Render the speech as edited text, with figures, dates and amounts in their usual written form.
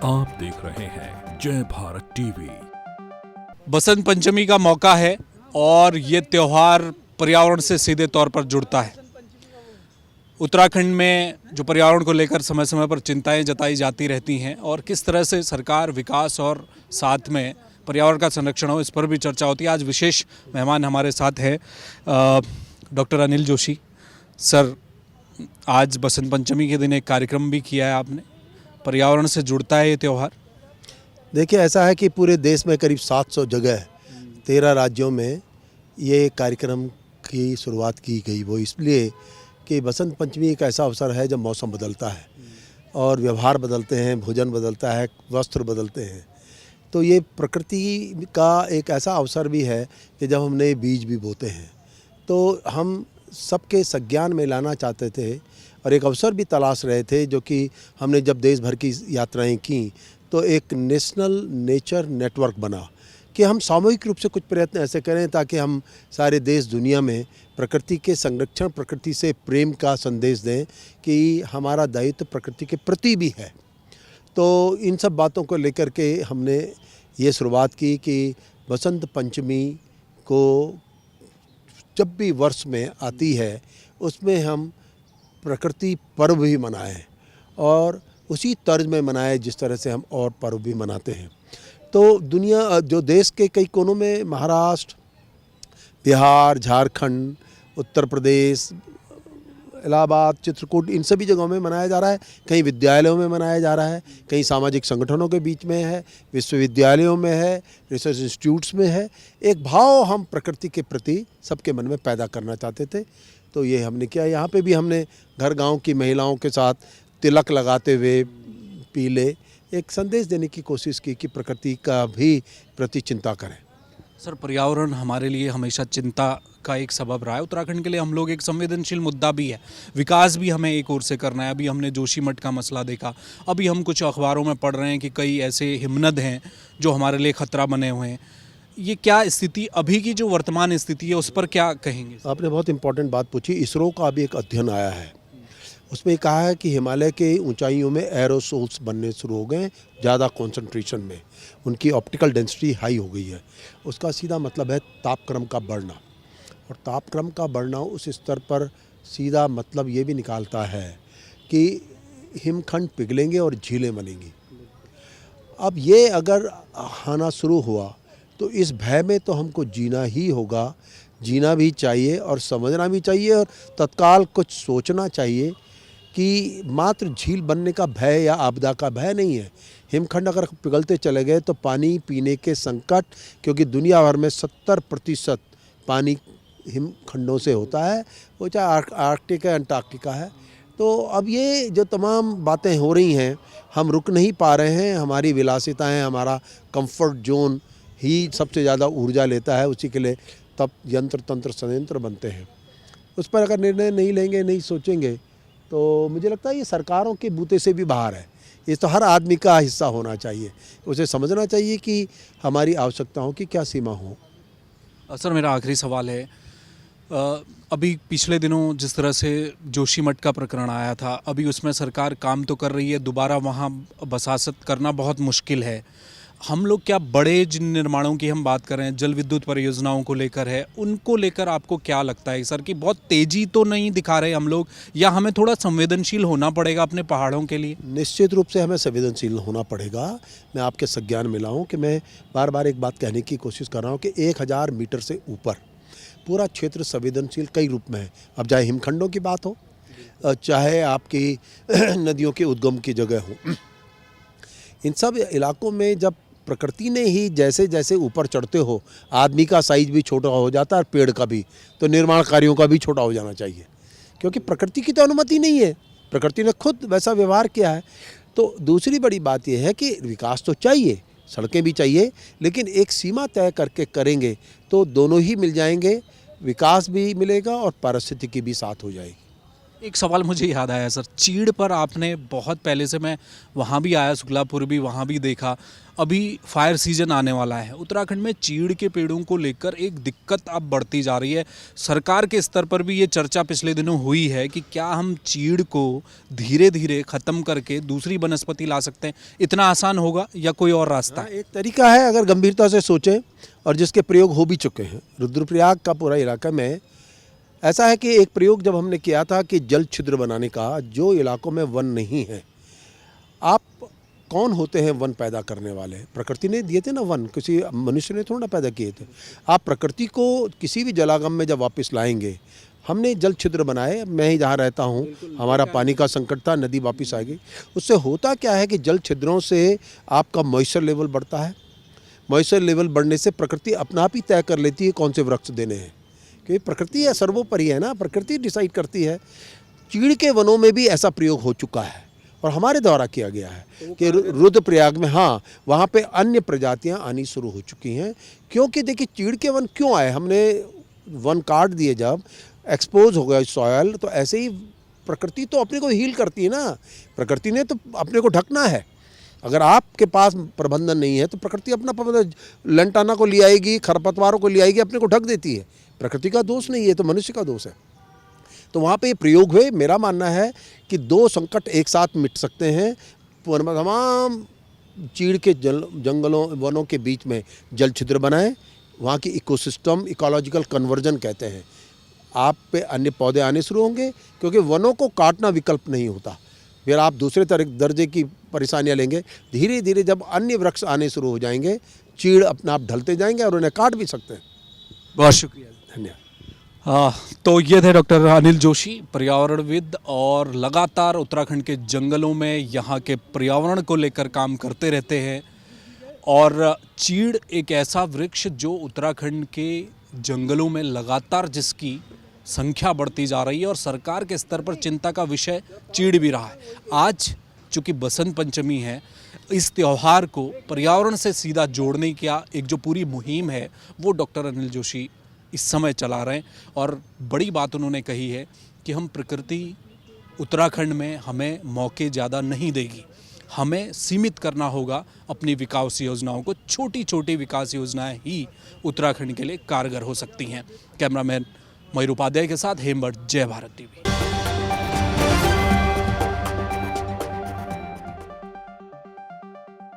आप देख रहे हैं जय भारत टीवी। बसंत पंचमी का मौका है और ये त्यौहार पर्यावरण से सीधे तौर पर जुड़ता है। उत्तराखंड में जो पर्यावरण को लेकर समय समय पर चिंताएं जताई जाती रहती हैं और किस तरह से सरकार विकास और साथ में पर्यावरण का संरक्षण हो, इस पर भी चर्चा होती है। आज विशेष मेहमान हमारे साथ हैं डॉक्टर अनिल जोशी सर। आज बसंत पंचमी के दिन एक कार्यक्रम भी किया है आपने, पर्यावरण से जुड़ता है ये त्यौहार। देखिए, ऐसा है कि पूरे देश में करीब 700 जगह 13 राज्यों में ये कार्यक्रम की शुरुआत की गई। वो इसलिए कि बसंत पंचमी एक ऐसा अवसर है जब मौसम बदलता है और व्यवहार बदलते हैं, भोजन बदलता है, वस्त्र बदलते हैं। तो ये प्रकृति का एक ऐसा अवसर भी है कि जब हम नए बीज भी बोते हैं, तो हम सबके संज्ञान में लाना चाहते थे और एक अवसर भी तलाश रहे थे, जो कि हमने जब देश भर की यात्राएं की तो एक नेशनल नेचर नेटवर्क बना कि हम सामूहिक रूप से कुछ प्रयत्न ऐसे करें ताकि हम सारे देश दुनिया में प्रकृति के संरक्षण, प्रकृति से प्रेम का संदेश दें कि हमारा दायित्व प्रकृति के प्रति भी है। तो इन सब बातों को लेकर के हमने ये शुरुआत की कि बसंत पंचमी को जब भी वर्ष में आती है उसमें हम प्रकृति पर्व भी मनाएं और उसी तर्ज में मनाएं जिस तरह से हम और पर्व भी मनाते हैं। तो दुनिया जो देश के कई कोनों में, महाराष्ट्र, बिहार, झारखंड, उत्तर प्रदेश, इलाहाबाद, चित्रकूट, इन सभी जगहों में मनाया जा रहा है। कहीं विद्यालयों में मनाया जा रहा है, कहीं सामाजिक संगठनों के बीच में है, विश्वविद्यालयों में है, रिसर्च इंस्टीट्यूट्स में है। एक भाव हम प्रकृति के प्रति सबके मन में पैदा करना चाहते थे, तो ये हमने किया। यहाँ पे भी हमने घर गांव की महिलाओं के साथ तिलक लगाते हुए पीले एक संदेश देने की कोशिश की कि प्रकृति का भी प्रति चिंता करें। सर, पर्यावरण हमारे लिए हमेशा चिंता का एक सबब रहा है। उत्तराखंड के लिए हम लोग एक संवेदनशील मुद्दा भी है, विकास भी हमें एक ओर से करना है। अभी हमने जोशीमठ का मसला देखा, अभी हम कुछ अखबारों में पढ़ रहे हैं कि कई ऐसे हिमनद हैं जो हमारे लिए खतरा बने हुए हैं। ये क्या स्थिति, अभी की जो वर्तमान स्थिति है, उस पर क्या कहेंगे? आपने बहुत इंपॉर्टेंट बात पूछी। इसरो का अभी एक अध्ययन आया है, उसमें कहा है कि हिमालय के ऊंचाइयों में एरोसोल्स बनने शुरू हो गए, ज़्यादा कॉन्सेंट्रेशन में, उनकी ऑप्टिकल डेंसिटी हाई हो गई है। उसका सीधा मतलब है तापक्रम का बढ़ना, और तापक्रम का बढ़ना उस स्तर पर सीधा मतलब ये भी निकालता है कि हिमखंड पिघलेंगे और झीलें बनेंगी। अब ये अगर आना शुरू हुआ तो इस भय में तो हमको जीना ही होगा, जीना भी चाहिए और समझना भी चाहिए और तत्काल कुछ सोचना चाहिए कि मात्र झील बनने का भय या आपदा का भय नहीं है। हिमखंड अगर पिघलते चले गए तो पानी पीने के संकट, क्योंकि दुनिया भर में 70% पानी हिमखंडों से होता है, वो चाहे आर्कटिक है, अंटार्कटिका है। तो अब ये जो तमाम बातें हो रही हैं, हम रुक नहीं पा रहे हैं। हमारी विलासिताएँ, हमारा कंफर्ट जोन ही सबसे ज़्यादा ऊर्जा लेता है, उसी के लिए तब यंत्र तंत्र संयंत्र बनते हैं। उस पर अगर निर्णय नहीं लेंगे, नहीं सोचेंगे, तो मुझे लगता है ये सरकारों के बूते से भी बाहर है। ये तो हर आदमी का हिस्सा होना चाहिए, उसे समझना चाहिए कि हमारी आवश्यकताओं की क्या सीमा हो। सर, मेरा आखिरी सवाल है, अभी पिछले दिनों जिस तरह से जोशीमठ का प्रकरण आया था, अभी उसमें सरकार काम तो कर रही है, दोबारा वहाँ बसासत करना बहुत मुश्किल है। हम लोग क्या बड़े जिन निर्माणों की हम बात कर रहे हैं, जल विद्युत परियोजनाओं को लेकर है, उनको लेकर आपको क्या लगता है सर कि बहुत तेज़ी तो नहीं दिखा रहे हम लोग, या हमें थोड़ा संवेदनशील होना पड़ेगा अपने पहाड़ों के लिए? निश्चित रूप से हमें संवेदनशील होना पड़ेगा। मैं आपके संज्ञान में लाऊं कि मैं बार बार एक बात कहने की कोशिश कर रहा हूं कि 1000 मीटर से ऊपर पूरा क्षेत्र संवेदनशील कई रूप में है। अब चाहे हिमखंडों की बात हो, चाहे आपकी नदियों के उद्गम की जगह हो, इन सब इलाकों में जब प्रकृति ने ही जैसे जैसे ऊपर चढ़ते हो, आदमी का साइज भी छोटा हो जाता है और पेड़ का भी, तो निर्माण कार्यों का भी छोटा हो जाना चाहिए, क्योंकि प्रकृति की तो अनुमति नहीं है, प्रकृति ने खुद वैसा व्यवहार किया है। तो दूसरी बड़ी बात यह है कि विकास तो चाहिए, सड़कें भी चाहिए, लेकिन एक सीमा तय करके करेंगे तो दोनों ही मिल जाएंगे, विकास भी मिलेगा और पारिस्थितिकी भी साथ हो जाएगी। एक सवाल मुझे याद आया सर, चीड़ पर आपने बहुत पहले से, मैं वहाँ भी आया, शुक्लापुर भी, वहाँ भी देखा। अभी फायर सीजन आने वाला है, उत्तराखंड में चीड़ के पेड़ों को लेकर एक दिक्कत अब बढ़ती जा रही है। सरकार के स्तर पर भी ये चर्चा पिछले दिनों हुई है कि क्या हम चीड़ को धीरे धीरे ख़त्म करके दूसरी वनस्पति ला सकते हैं। इतना आसान होगा या कोई और रास्ता है? एक तरीका है, अगर गंभीरता से सोचें, और जिसके प्रयोग हो भी चुके हैं। रुद्रप्रयाग का पूरा इलाका में ऐसा है कि एक प्रयोग जब हमने किया था कि जल छिद्र बनाने का, जो इलाकों में वन नहीं है। आप कौन होते हैं वन पैदा करने वाले? प्रकृति ने दिए थे ना वन, किसी मनुष्य ने थोड़ा ना पैदा किए थे। आप प्रकृति को किसी भी जलागम में जब वापस लाएंगे, हमने जल छिद्र बनाए। मैं ही जहाँ रहता हूँ, हमारा पानी का संकट था, नदी वापस आ गई। उससे होता क्या है कि जल छिद्रों से आपका मॉइस्चर लेवल बढ़ता है। मॉइस्चर लेवल बढ़ने से प्रकृति अपना आप ही तय कर लेती है कौन से वृक्ष देने हैं, क्योंकि प्रकृति है, सर्वोपरि है ना, प्रकृति डिसाइड करती है। चीड़ के वनों में भी ऐसा प्रयोग हो चुका है और हमारे द्वारा किया गया है कि रुद्रप्रयाग में, हाँ, वहाँ पे अन्य प्रजातियाँ आनी शुरू हो चुकी हैं। क्योंकि देखिए चीड़ के वन क्यों आए, हमने वन काट दिए, जब एक्सपोज हो गया सॉयल, तो ऐसे ही प्रकृति तो अपने को हील करती है ना। प्रकृति ने तो अपने को ढकना है। अगर आपके पास प्रबंधन नहीं है तो प्रकृति अपना प्रबंधन लंटाना को ले आएगी, खरपतवारों को ले आएगी, अपने को ढक देती है। प्रकृति का दोष नहीं है, तो मनुष्य का दोष है। तो वहाँ पे ये प्रयोग हुए। मेरा मानना है कि दो संकट एक साथ मिट सकते हैं। तमाम चीड़ के जंगलों वनों के बीच में जल छिद्र बनाएं, वहाँ की इकोसिस्टम, इकोलॉजिकल कन्वर्जन कहते हैं। आप पे अन्य पौधे आने शुरू होंगे, क्योंकि वनों को काटना विकल्प नहीं होता। फिर आप दूसरे दर्जे की परेशानियां लेंगे। धीरे धीरे जब अन्य वृक्ष आने शुरू हो जाएंगे, चीड़ अपना आप ढलते जाएंगे और उन्हें काट भी सकते हैं। बहुत शुक्रिया, धन्यवाद। तो ये थे डॉक्टर अनिल जोशी, पर्यावरणविद, और लगातार उत्तराखंड के जंगलों में यहाँ के पर्यावरण को लेकर काम करते रहते हैं। और चीड़ एक ऐसा वृक्ष जो उत्तराखंड के जंगलों में लगातार जिसकी संख्या बढ़ती जा रही है और सरकार के स्तर पर चिंता का विषय चीड़ भी रहा है। आज चूँकि बसंत पंचमी है, इस त्यौहार को पर्यावरण से सीधा जोड़ने का एक जो पूरी मुहिम है वो डॉक्टर अनिल जोशी इस समय चला रहे हैं। और बड़ी बात उन्होंने कही है कि हम प्रकृति उत्तराखंड में हमें मौके ज़्यादा नहीं देगी, हमें सीमित करना होगा अपनी विकास योजनाओं को। छोटी छोटी विकास योजनाएं ही उत्तराखंड के लिए कारगर हो सकती हैं। कैमरामैन मयूर उपाध्याय के साथ हेमवट, जय भारत टीवी।